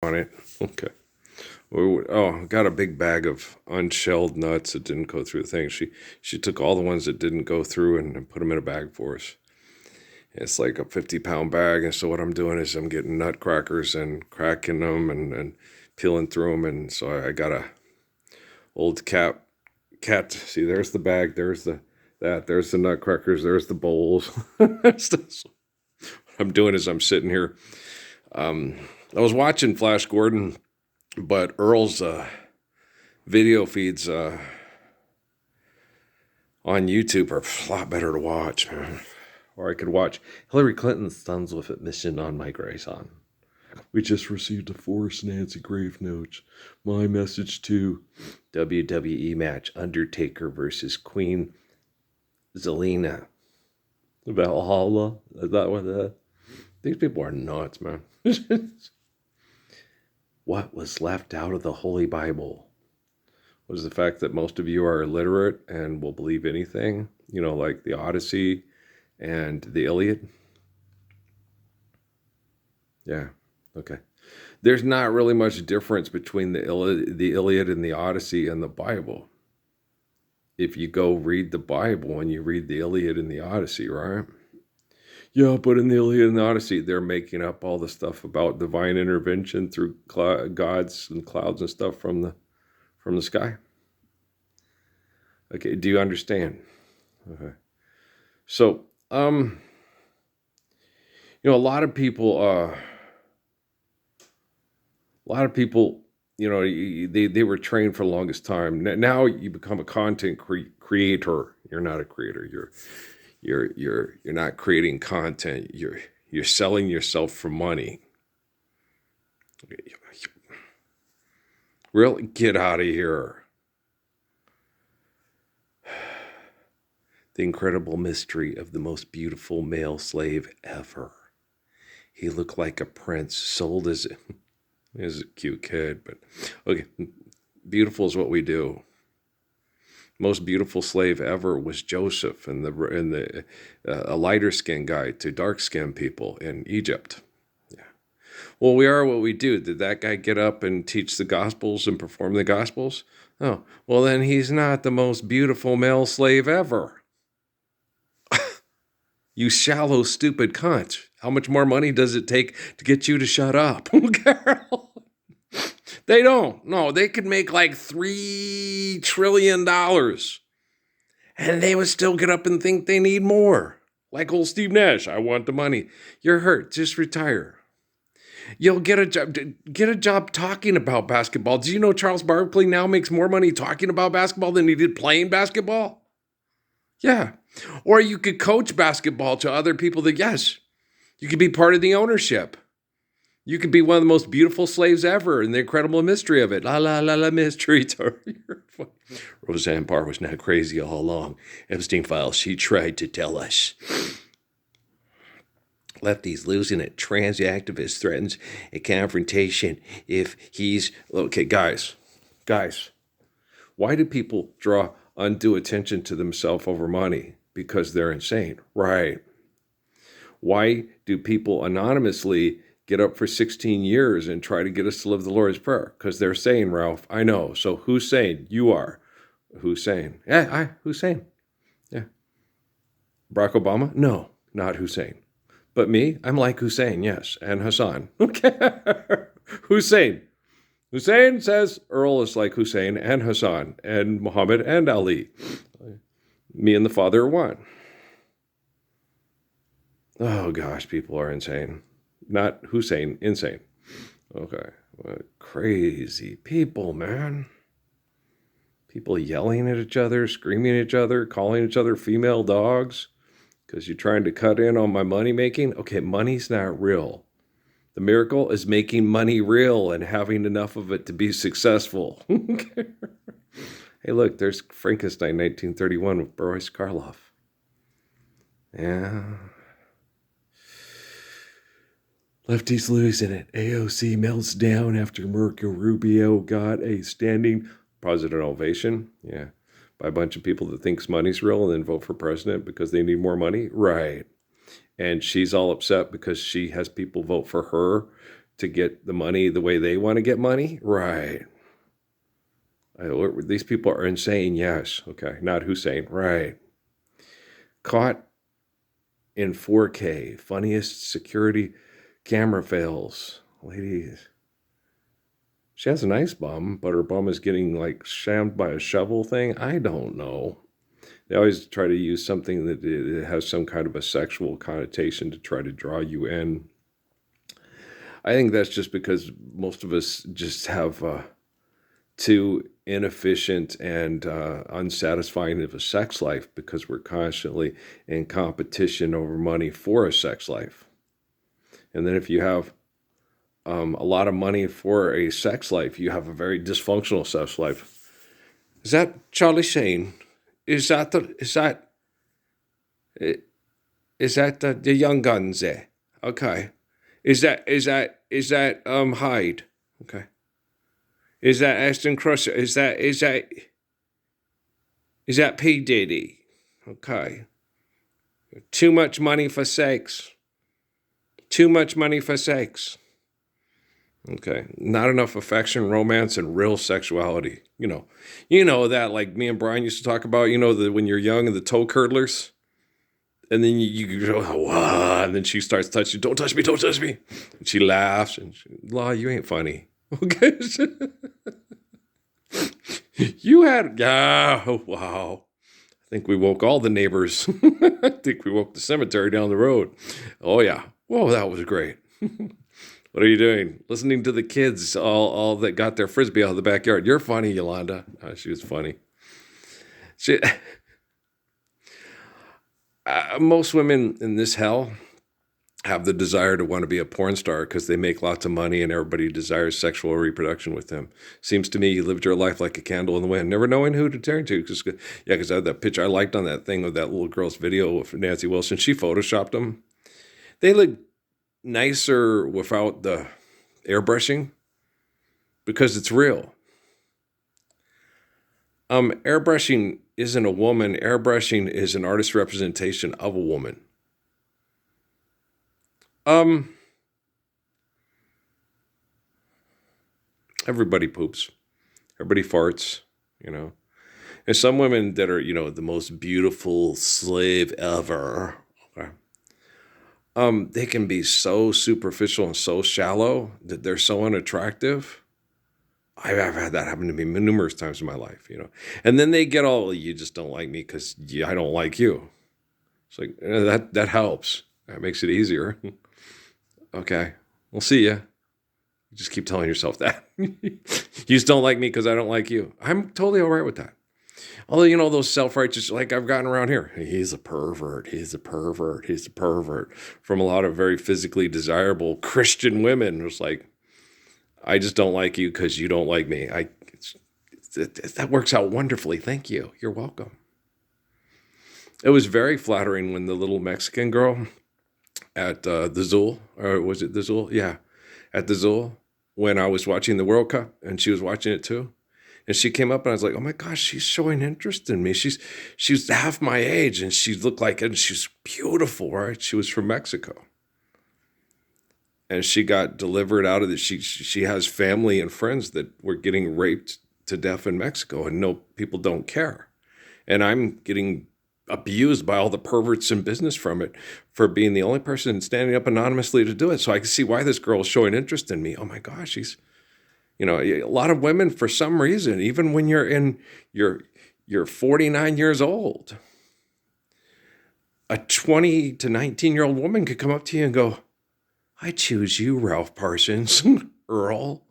on it. Okay. Oh, got a big bag of unshelled nuts that didn't go through the thing. She took all the ones that didn't go through and put them in a bag for us. It's like a 50-pound bag, and so what I'm doing is I'm getting nutcrackers and cracking them and peeling through them, and so I got a old cat. See, there's the bag. There's there's the nutcrackers. There's the bowls. What I'm doing is I'm sitting here. I was watching Flash Gordon, but Earl's video feeds on YouTube are a lot better to watch, man. Or I could watch Hillary Clinton's sons with admission on my grayson. We just received a Forrest Nancy Grave note. My message to WWE match: Undertaker versus Queen Zelina. Valhalla. Is that what that? These people are nuts, man. What was left out of the Holy Bible was the fact that most of you are illiterate and will believe anything, like the Odyssey and the Iliad. Yeah, okay. There's not really much difference between the Iliad and the Odyssey and the Bible. If you go read the Bible and you read the Iliad and the Odyssey, right? Yeah, but in the Iliad and the Odyssey, they're making up all the stuff about divine intervention through gods and clouds and stuff from the sky. Okay, do you understand? Okay. So, a lot of people, they were trained for the longest time. Now you become a content creator. You're not a creator. You're not creating content. You're selling yourself for money. Really, get out of here. The incredible mystery of the most beautiful male slave ever. He looked like a prince, sold as a cute kid, but okay, beautiful is what we do. Most beautiful slave ever was Joseph, and a lighter skinned guy to dark skinned people in Egypt. Yeah. Well, we are what we do. Did that guy get up and teach the Gospels and perform the Gospels? Oh, well then he's not the most beautiful male slave ever. You shallow, stupid cunt. How much more money does it take to get you to shut up, Carol? They don't. No, they could make like $3 trillion. And they would still get up and think they need more. Like old Steve Nash, I want the money. You're hurt. Just retire. You'll get a job. Get a job talking about basketball. Do you know Charles Barkley now makes more money talking about basketball than he did playing basketball? Yeah. Or you could coach basketball to other people yes, you could be part of the ownership. You could be one of the most beautiful slaves ever and the incredible mystery of it. La, la, la, la, mystery. Roseanne Barr was not crazy all along. Epstein files, she tried to tell us. Lefties losing it. Trans activist threatens a confrontation if he's... Okay, guys. Why do people draw undue attention to themselves over money? Because they're insane. Right. Why do people anonymously get up for 16 years and try to get us to live the Lord's Prayer? Because they're saying, Ralph, I know. So who's saying? You are. Who's saying? Yeah, Hussein. Yeah. Barack Obama? No, not Hussein. But me, I'm like Hussein, yes. And Hassan. Okay. Hussein. Hussein says Earl is like Hussein and Hassan and Muhammad and Ali. Me and the Father are one. Oh gosh, people are insane. Not Hussein, insane. Okay. What crazy people, man. People yelling at each other, screaming at each other, calling each other female dogs because you're trying to cut in on my money making. Okay, money's not real. The miracle is making money real and having enough of it to be successful. Hey, look, there's Frankenstein 1931 with Boris Karloff. Yeah. Lefties losing it. AOC melts down after Marco Rubio got a standing president ovation. Yeah. By a bunch of people that thinks money's real and then vote for president because they need more money. Right. And she's all upset because she has people vote for her to get the money the way they want to get money? Right. These people are insane. Yes. Okay. Not Hussein. Right. Caught in 4K. Funniest security camera fails. Lady, she has a nice bum, but her bum is getting like shammed by a shovel thing. I don't know. They always try to use something that it has some kind of a sexual connotation to try to draw you in. I think that's just because most of us just have too inefficient and unsatisfying of a sex life because we're constantly in competition over money for a sex life. And then if you have a lot of money for a sex life, you have a very dysfunctional sex life. Is that Charlie Sheen? Is that the Young Guns there? Okay. Is that Hyde? Okay. Is that Ashton Crusher? Is that P. Diddy? Okay. Too much money for sex. Too much money for sex. Okay. Not enough affection, romance, and real sexuality. You know that like me and Brian used to talk about, when you're young and the toe curdlers. And then you go, wow, and then she starts touching, don't touch me. And she laughs and Law, you ain't funny. Okay. You had, oh, wow. I think we woke all the neighbors. I think we woke the cemetery down the road. Oh, yeah. Whoa, that was great. What are you doing? Listening to the kids, all that got their Frisbee out of the backyard. You're funny, Yolanda. Oh, she was funny. Most women in this hell have the desire to want to be a porn star because they make lots of money and everybody desires sexual reproduction with them. Seems to me you lived your life like a candle in the wind, never knowing who to turn to. Because I had that picture I liked on that thing of that little girl's video of Nancy Wilson. She photoshopped them. They look nicer without the airbrushing because it's real. Airbrushing isn't a woman. Airbrushing is an artist's representation of a woman. Everybody poops. Everybody farts, And some women that are, the most beautiful slave ever. Okay. They can be so superficial and so shallow that they're so unattractive. I've had that happen to me numerous times in my life, And then they get all, you just don't like me because I don't like you. It's like, that helps. That makes it easier. Okay, we'll see ya. Just keep telling yourself that. You just don't like me because I don't like you. I'm totally all right with that. Although, those self-righteous, like I've gotten around here, he's a pervert. From a lot of very physically desirable Christian women. It's like, I just don't like you because you don't like me. That works out wonderfully. Thank you. You're welcome. It was very flattering when the little Mexican girl at the Zool, or was it the Zool? Yeah, at the Zool, when I was watching the World Cup, and she was watching it too. And she came up and I was like, oh my gosh, she's showing interest in me. She's half my age and she looked like, and she's beautiful, right? She was from Mexico. And she got delivered out of it. She has family and friends that were getting raped to death in Mexico, and no, people don't care. And I'm getting abused by all the perverts in business from it for being the only person standing up anonymously to do it. So I can see why this girl is showing interest in me. Oh my gosh, she's, a lot of women, for some reason, even when you're 49 years old, a 20 to 19-year-old woman could come up to you and go, I choose you, Ralph Parsons. Earl.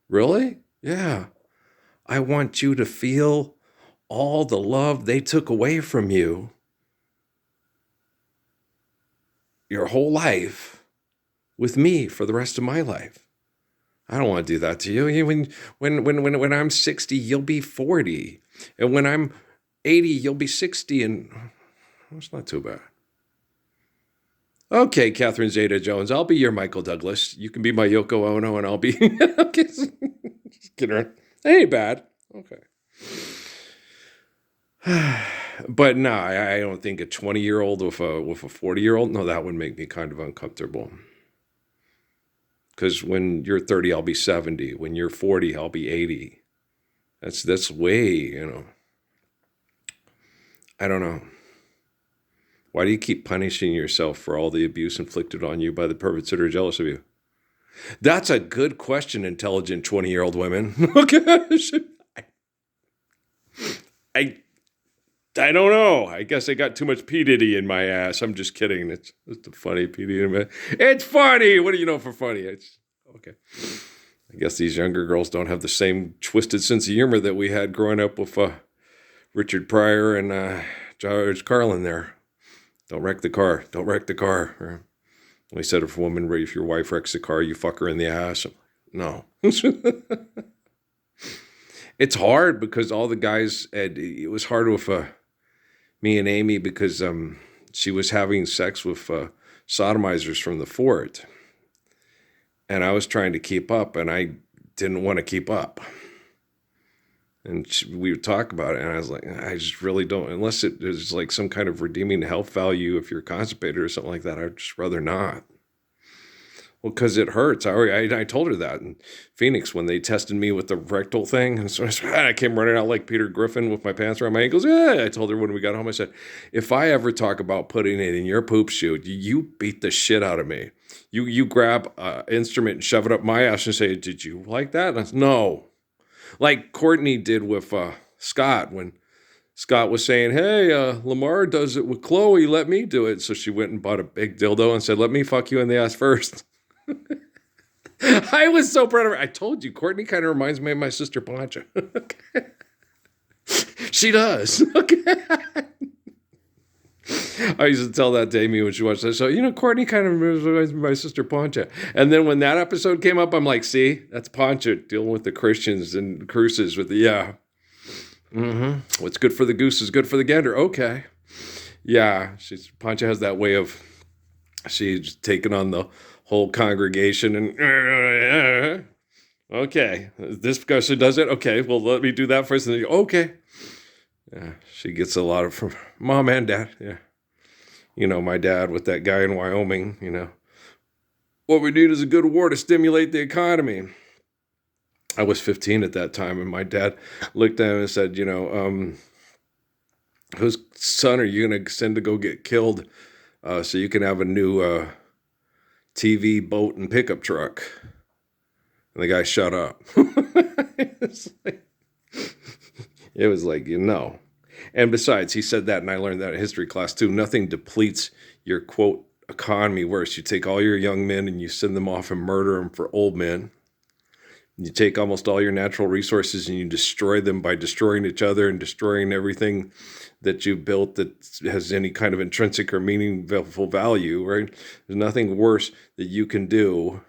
Really? Yeah. I want you to feel all the love they took away from you your whole life with me for the rest of my life. I don't want to do that to you. When I'm 60, you'll be 40. And when I'm 80, you'll be 60. And it's not too bad. Okay, Catherine Zeta-Jones, I'll be your Michael Douglas. You can be my Yoko Ono, and I'll be... Okay, just kidding around. That ain't bad. Okay. But no, I don't think a 20-year-old with a 40-year-old, no, that would make me kind of uncomfortable. Because when you're 30, I'll be 70. When you're 40, I'll be 80. That's way. I don't know. Why do you keep punishing yourself for all the abuse inflicted on you by the perverts that are jealous of you? That's a good question, intelligent 20-year-old women. Okay. I I don't know. I guess I got too much P. Diddy in my ass. I'm just kidding. It's a funny P. Diddy. It's funny. What do you know for funny? It's okay. I guess these younger girls don't have the same twisted sense of humor that we had growing up with Richard Pryor and George Carlin there. Don't wreck the car. Don't wreck the car. We said if a woman, if your wife wrecks the car, you fuck her in the ass. No. It's hard because all the guys, it was hard with me and Amy because she was having sex with sodomizers from the fort. And I was trying to keep up, and I didn't want to keep up. And we would talk about it, and I was like, I just really don't, unless it is like some kind of redeeming health value if you're constipated or something like that, I'd just rather not. Well, because it hurts. I told her that in Phoenix when they tested me with the rectal thing. And so I came running out like Peter Griffin with my pants around my ankles. Yeah, I told her when we got home, I said, if I ever talk about putting it in your poop chute, you beat the shit out of me. You grab an instrument and shove it up my ass and say, did you like that? And I said, no. Like Courtney did with Scott when Scott was saying, hey, Lamar does it with Chloe. Let me do it. So she went and bought a big dildo and said, let me fuck you in the ass first. I was so proud of her. I told you, Courtney kind of reminds me of my sister Pancha. Okay. She does. Okay. I used to tell that to Amy when she watched that show. Courtney kind of reminds me of my sister Pancha. And then when that episode came up, I'm like, see, that's Pancha dealing with the Christians and cruises with the, yeah. Mm-hmm. What's good for the goose is good for the gander. Okay. Yeah. Pancha has that way of, she's taking on the whole congregation and okay, this person does it. Okay, well, let me do that first. And then okay. Yeah, she gets a lot of from mom and dad. Yeah. My dad with that guy in Wyoming, what we need is a good war to stimulate the economy. I was 15 at that time, and my dad looked at him and said, whose son are you going to send to go get killed so you can have a new TV, boat, and pickup truck? And the guy shut up. It was like, And besides, he said that, and I learned that in history class too, nothing depletes your, quote, economy worse. You take all your young men and you send them off and murder them for old men. You take almost all your natural resources and you destroy them by destroying each other and destroying everything that you built that has any kind of intrinsic or meaningful value, right? There's nothing worse that you can do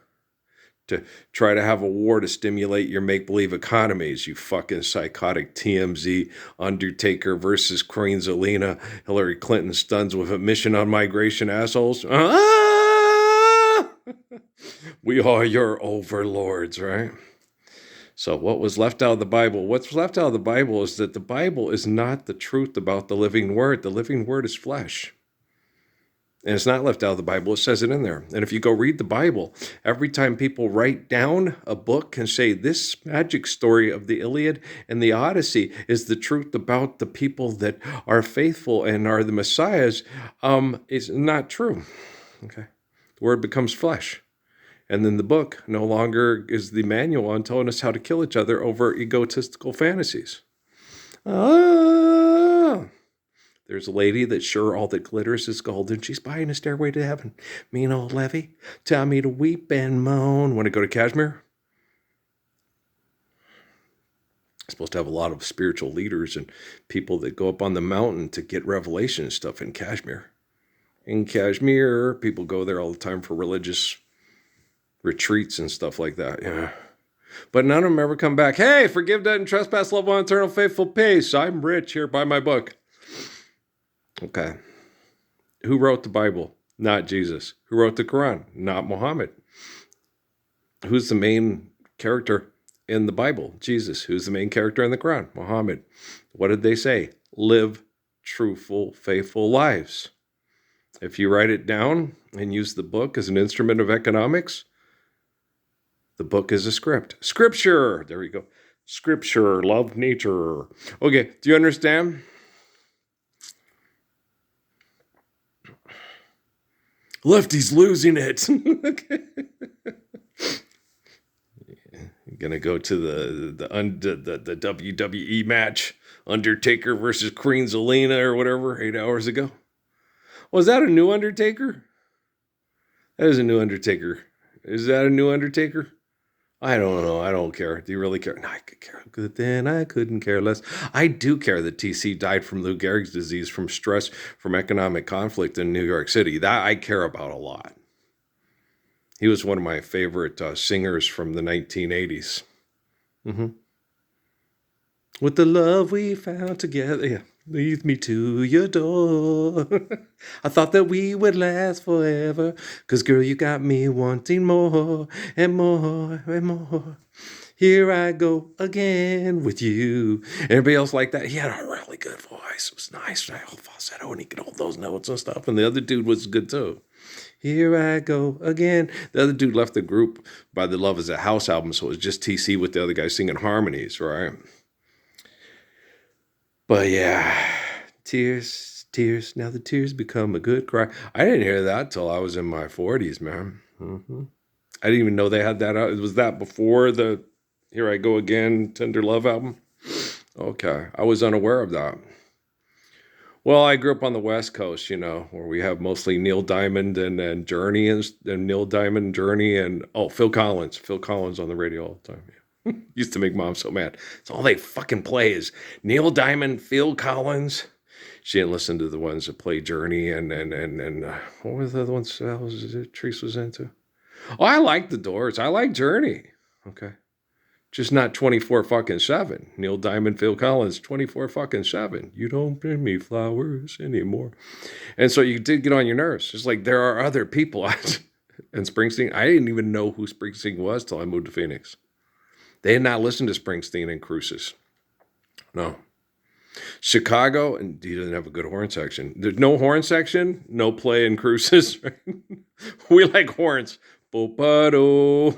to try to have a war to stimulate your make-believe economies, you fucking psychotic TMZ, Undertaker versus Queen Zelina, Hillary Clinton stuns with a mission on migration assholes. We are your overlords, right? So what was left out of the Bible? What's left out of the Bible is that the Bible is not the truth about the living word. The living word is flesh. And it's not left out of the Bible. It says it in there. And if you go read the Bible, every time people write down a book and say this magic story of the Iliad and the Odyssey is the truth about the people that are faithful and are the Messiahs, is not true. Okay. The word becomes flesh. And then the book no longer is the manual on telling us how to kill each other over egotistical fantasies. There's a lady that's sure all that glitters is gold, and she's buying a stairway to heaven. Mean old Levy, tell me to weep and moan. Want to go to Kashmir? Supposed to have a lot of spiritual leaders and people that go up on the mountain to get revelation and stuff in Kashmir. In Kashmir, people go there all the time for religious retreats and stuff like that, yeah. But none of them ever come back. Hey, forgive debt and trespass, love one, eternal faithful peace. I'm rich, here, buy my book. Okay. Who wrote the Bible? Not Jesus. Who wrote the Quran? Not Muhammad. Who's the main character in the Bible? Jesus. Who's the main character in the Quran? Muhammad. What did they say? Live truthful, faithful lives. If you write it down and use the book as an instrument of economics, The book is a script. Scripture. There we go. Scripture. Love nature. Okay. Do you understand? Lefty's losing it. Okay. You're gonna go to the WWE match, Undertaker versus Queen Zelina or whatever, 8 hours ago. Was that a new Undertaker? That is a new Undertaker. Is that a new Undertaker? I don't know. I don't care. Do you really care? No, I could care. Good then. I couldn't care less. I do care that TC died from Lou Gehrig's disease, from stress, from economic conflict in New York City. That I care about a lot. He was one of my favorite singers from the 1980s. Mm-hmm. With the love we found together, yeah, lead me to your door. I thought that we would last forever, 'cause girl, you got me wanting more and more and more. Here I go again with you. Everybody else like that? He had a really good voice. It was nice. I all falsetto and he could hold those notes and stuff. And the other dude was good too. Here I go again. The other dude left the group by the Love Is a House album, so it was just TC with the other guy singing harmonies, right? But yeah, tears, tears. Now the tears become a good cry. I didn't hear that till I was in my 40s, man. Mm-hmm. I didn't even know they had that out. Was that before the Here I Go Again Tender Love album? Okay, I was unaware of that. Well, I grew up on the West Coast, where we have mostly Neil Diamond and Journey and Neil Diamond, Journey, and Phil Collins. Phil Collins on the radio all the time. Yeah. Used to make mom so mad. It's all they fucking play is Neil Diamond, Phil Collins. She didn't listen to the ones that play Journey and what were the other ones Treese was into? Oh, I like the Doors. I like Journey. Okay. Just not 24-7. Neil Diamond, Phil Collins, 24-7. You don't bring me flowers anymore. And so you did get on your nerves. It's like there are other people. And Springsteen, I didn't even know who Springsteen was till I moved to Phoenix. They had not listened to Springsteen in Cruises. No. Chicago, and he doesn't have a good horn section. There's no horn section, no play in Cruises. We like horns. Bo-ba-do.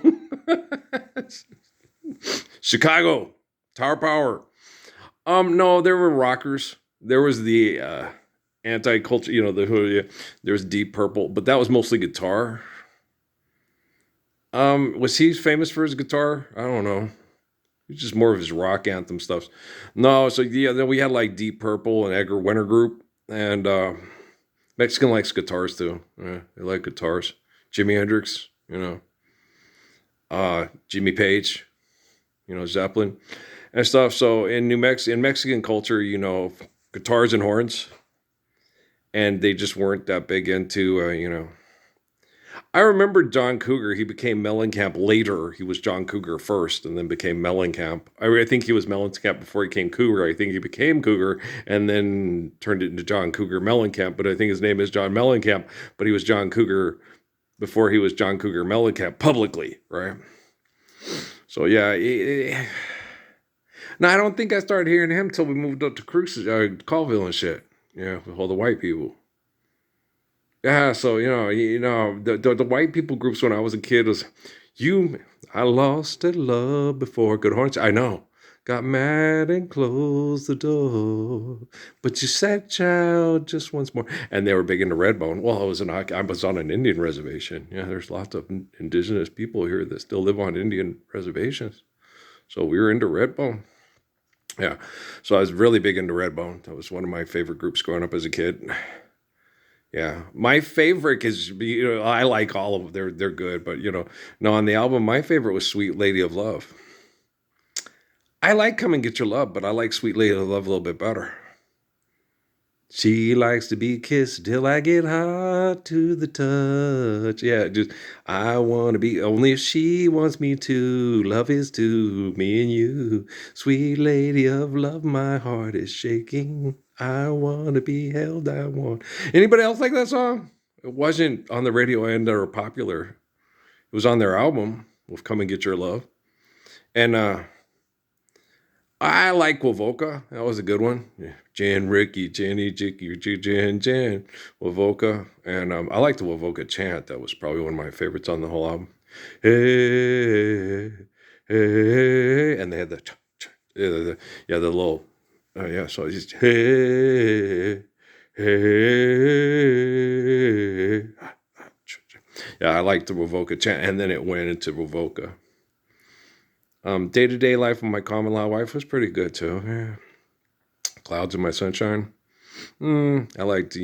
Chicago, Tower Power. No, there were rockers. There was the anti-culture, there was Deep Purple, but that was mostly guitar. Was he famous for his guitar? I don't know. It's just more of his rock anthem stuff. No, so yeah, then we had like Deep Purple and Edgar Winter Group, and Mexican likes guitars too. Yeah, they like guitars. Jimi Hendrix, Jimmy Page. Zeppelin and stuff. So in in Mexican culture, guitars and horns, and they just weren't that big into, I remember John Cougar. He became Mellencamp later. He was John Cougar first and then became Mellencamp. I think he was Mellencamp before he became Cougar. I think he became Cougar and then turned it into John Cougar Mellencamp, but I think his name is John Mellencamp, but he was John Cougar before he was John Cougar Mellencamp publicly, right? So yeah, no, I don't think I started hearing him till we moved up to Cruises, Colville and shit. Yeah, with all the white people. Yeah, so the white people groups when I was a kid was, I lost a love before good horns. I know, got mad and closed the door, but you said, child, just once more. And they were big into Redbone. Well, I was on an Indian reservation. Yeah, there's lots of indigenous people here that still live on Indian reservations. So we were into Redbone. Yeah, so I was really big into Redbone. That was one of my favorite groups growing up as a kid. Yeah, my favorite is, I like all of them. They're good, but no, on the album, my favorite was Sweet Lady of Love. I like Come and Get Your Love, but I like Sweet Lady of Love a little bit better. She likes to be kissed till I get hot to the touch. Yeah, I want to be, only if she wants me to. Love is to me and you. Sweet Lady of Love, my heart is shaking. I want to be held, I want. Anybody else like that song? It wasn't on the radio end or popular. It was on their album, with Come and Get Your Love. And, I like Wovoka. That was a good one. Yeah. Jan, Ricky, Jenny, Jicky, Jan, Wovoka. And I like the Wovoka chant. That was probably one of my favorites on the whole album. Hey, hey, and they had the little, yeah. So it's just hey, hey. Yeah, I like the Wovoka chant, and then it went into Wovoka. Day-to-day life with my common law wife was pretty good too. Yeah. Clouds in my sunshine. I liked,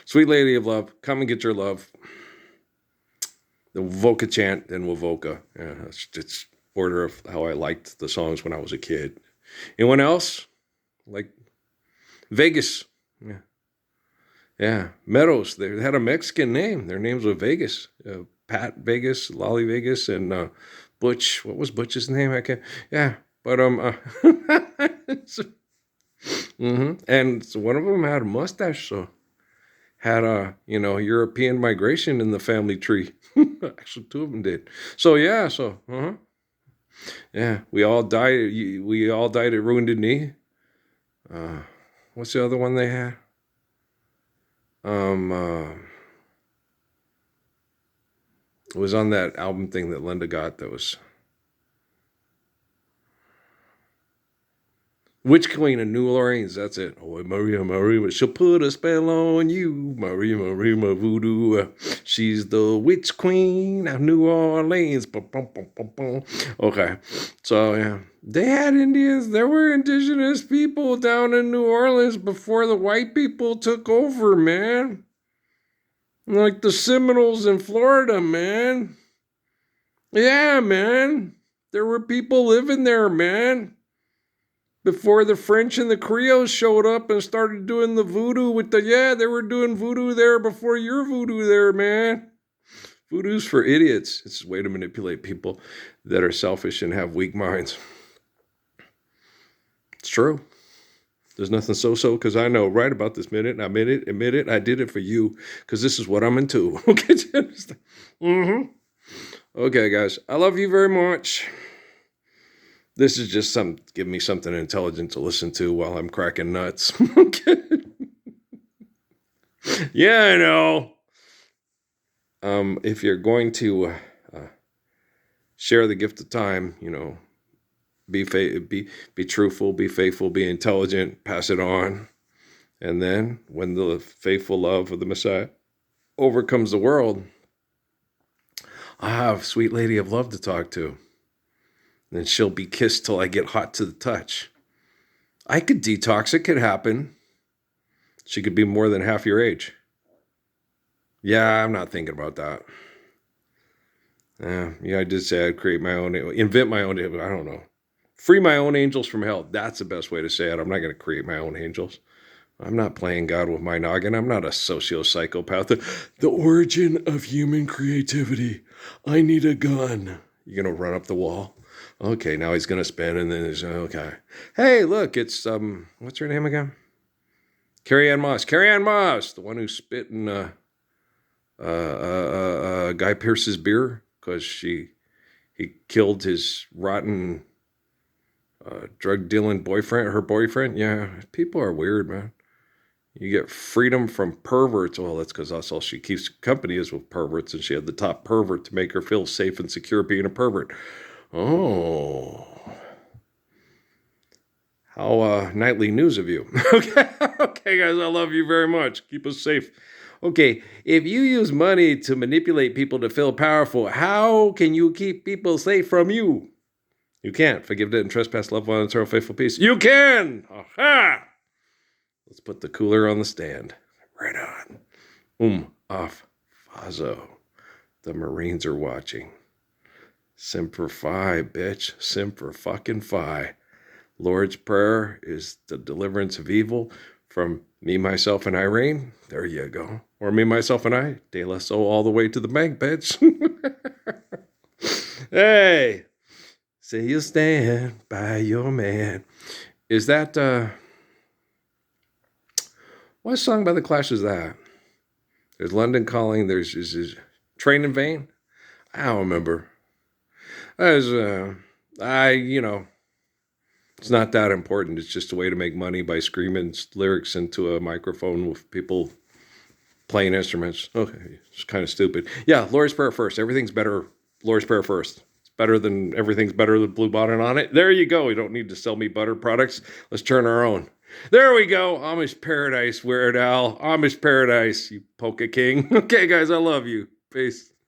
Sweet Lady of Love, Come and Get Your Love. The Wovoka chant, then Wovoka. Yeah, it's order of how I liked the songs when I was a kid. Anyone else? Like Vegas. Yeah. Yeah. Meadows. They had a Mexican name. Their names were Vegas. Pat Vegas, Lolly Vegas, and Butch. What was Butch's name? I can't. Yeah. But and so one of them had a mustache, so had a European migration in the family tree. Actually, two of them did. So yeah, yeah, we all died. We all died at Wounded Knee. What's the other one they had? It was on that album thing that Linda got. That was Witch Queen of New Orleans. That's it. Oh, Maria, Maria, she'll put a spell on you. Maria, Maria, my voodoo. She's the Witch Queen of New Orleans. Okay. So, yeah. They had Indians. There were indigenous people down in New Orleans before the white people took over, man. Like the Seminoles in Florida, man. Yeah, man. There were people living there, man. Before the French and the Creoles showed up and started doing the voodoo they were doing voodoo there before your voodoo there, man. Voodoo's for idiots. It's a way to manipulate people that are selfish and have weak minds. It's true. There's nothing so because I know right about this minute, and I admit it, I did it for you because this is what I'm into. Okay, do you understand? Okay, guys, I love you very much. This is just give me something intelligent to listen to while I'm cracking nuts. Okay. Yeah, I know. If you're going to share the gift of time, be truthful, be faithful, be intelligent, pass it on. And then when the faithful love of the Messiah overcomes the world, I have Sweet Lady of Love to talk to. And she'll be kissed till I get hot to the touch. I could detox. It could happen. She could be more than half your age. Yeah, I'm not thinking about that. Yeah, I did say I'd create my own, invent my own, I don't know. Free my own angels from hell. That's the best way to say it. I'm not going to create my own angels. I'm not playing God with my noggin. I'm not a socio-psychopath. The origin of human creativity. I need a gun. You're going to run up the wall. Okay, now he's going to spin, and then there's, okay. Hey, look, it's, what's her name again? Carrie-Anne Moss. Carrie-Anne Moss, the one who spit in Guy Pearce's beer because he killed his rotten drug-dealing boyfriend, her boyfriend. Yeah, people are weird, man. You get freedom from perverts. Well, that's because that's all she keeps company is with perverts, and she had the top pervert to make her feel safe and secure being a pervert. Oh. How nightly news of you. Okay, guys, I love you very much. Keep us safe. Okay, if you use money to manipulate people to feel powerful, how can you keep people safe from you? You can't. Forgive, debt, and trespass, love, one, eternal, faithful peace. You can! Aha! Let's put the cooler on the stand. Right on. Off. Fazo. The Marines are watching. Semper Fi, bitch. Semper fucking Fi. Lord's Prayer is the deliverance of evil from me, myself, and Irene. There you go. Or me, myself, and I. De La Soul all the way to the bank, bitch. Hey. Say you'll stand by your man. Is that, what song by The Clash is that? There's London Calling. There's Train in Vain. I don't remember. It's not that important. It's just a way to make money by screaming lyrics into a microphone with people Playing instruments. Okay, it's kind of stupid. Yeah, Lori's Prayer first. Everything's better. Lori's Prayer first. It's better than everything's better with Blue Bonnet on it. There you go. You don't need to sell me butter products. Let's turn our own. There we go. Amish Paradise, Weird Al. Amish Paradise, you polka king. Okay, guys, I love you. Peace.